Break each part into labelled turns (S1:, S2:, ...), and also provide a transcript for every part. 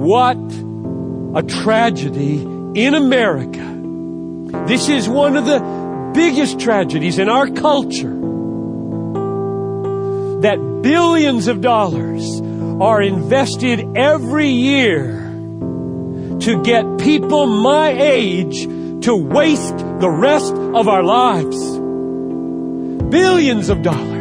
S1: What a tragedy in America. This is one of the biggest tragedies in our culture, that billions of dollars are invested every year to get people my age to waste the rest of our lives. Billions of dollars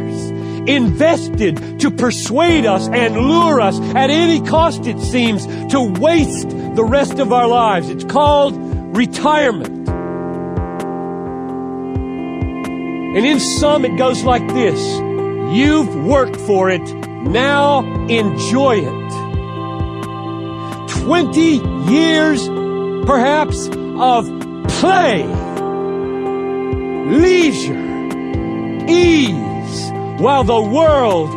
S1: invested to persuade us and lure us at any cost, it seems, to waste the rest of our lives. It's called retirement. And in sum, it goes like this. You've worked for it. Now enjoy it. 20 years, perhaps, of play, leisure, ease, while the world,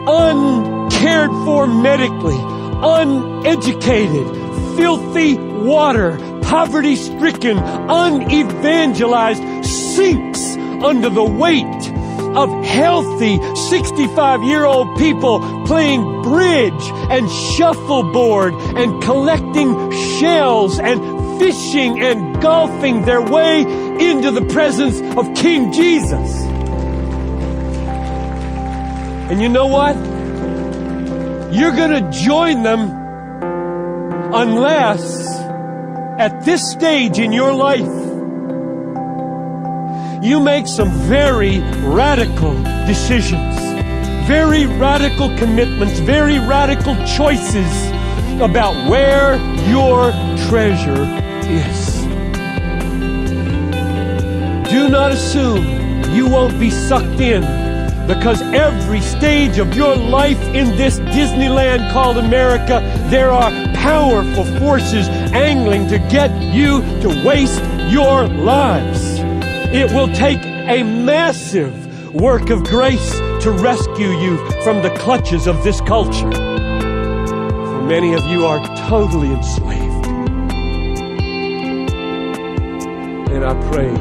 S1: uncared for medically, uneducated, filthy water, poverty-stricken, unevangelized, sinks under the weight of healthy 65-year-old people playing bridge and shuffleboard and collecting shells and fishing and golfing their way into the presence of King Jesus. And you know what? You're going to join them unless at this stage in your life you make some very radical decisions, very radical commitments, very radical choices about where your treasure is. Do not assume you won't be sucked in, because every stage of your life in this Disneyland called America, there are powerful forces angling to get you to waste your lives. It will take a massive work of grace to rescue you from the clutches of this culture. For many of you are totally enslaved. And I pray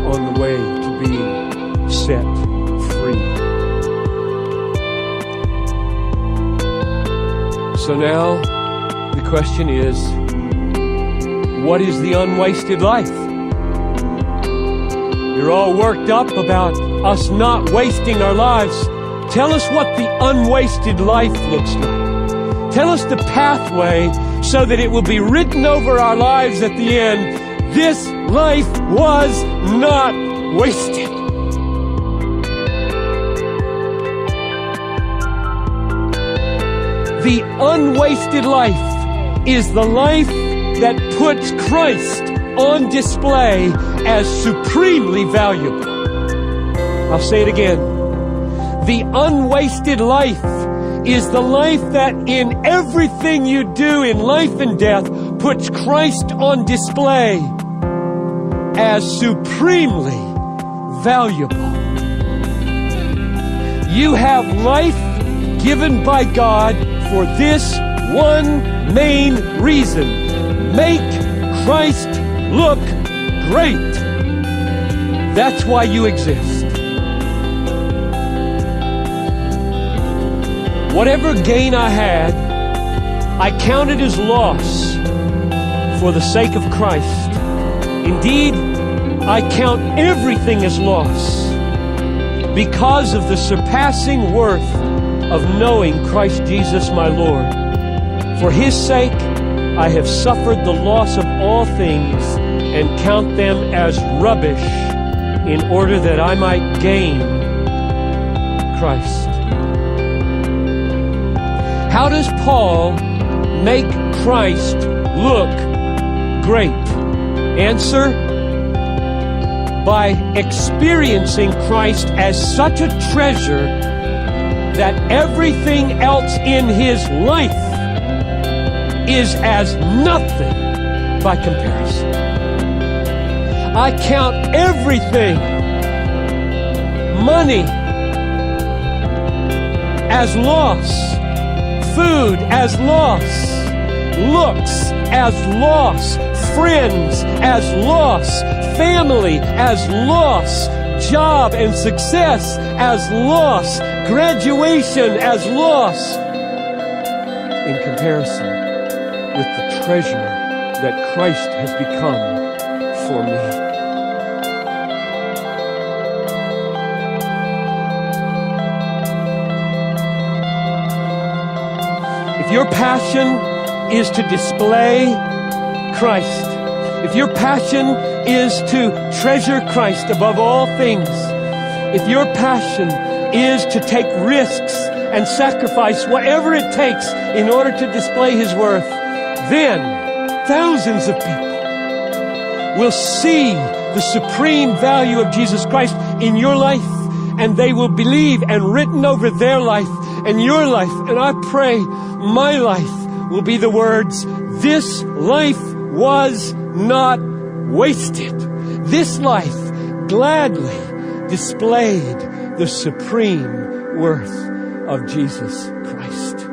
S1: on the way to being set free. So now the question is, what is the unwasted life? You're all worked up about us not wasting our lives. Tell us what the unwasted life looks like. Tell us the pathway so that it will be written over our lives at the end. This life was not wasted. The unwasted life is the life that puts Christ on display as supremely valuable. I'll say it again. The unwasted life is the life that in everything you do in life and death puts Christ on display as supremely valuable. You have life given by God for this one main reason: make Christ look great. That's why you exist. Whatever gain I had, I counted as loss for the sake of Christ. Indeed, I count everything as loss because of the surpassing worth of knowing Christ Jesus my Lord. For His sake, I have suffered the loss of all things and count them as rubbish in order that I might gain Christ. How does Paul make Christ look great? Answer: by experiencing Christ as such a treasure that everything else in his life is as nothing by comparison. I count everything, money as loss, food as loss, looks as loss, friends as loss, family as loss, job and success as loss, graduation as loss, in comparison with the treasure that Christ has become for me. If your passion is to display Christ, if your passion is to treasure Christ above all things, if your passion is to take risks and sacrifice whatever it takes in order to display His worth, then thousands of people will see the supreme value of Jesus Christ in your life, and they will believe, and written over their life and your life, and I pray my life will be the words, "This life was not wasted." This life gladly displayed the supreme worth of Jesus Christ.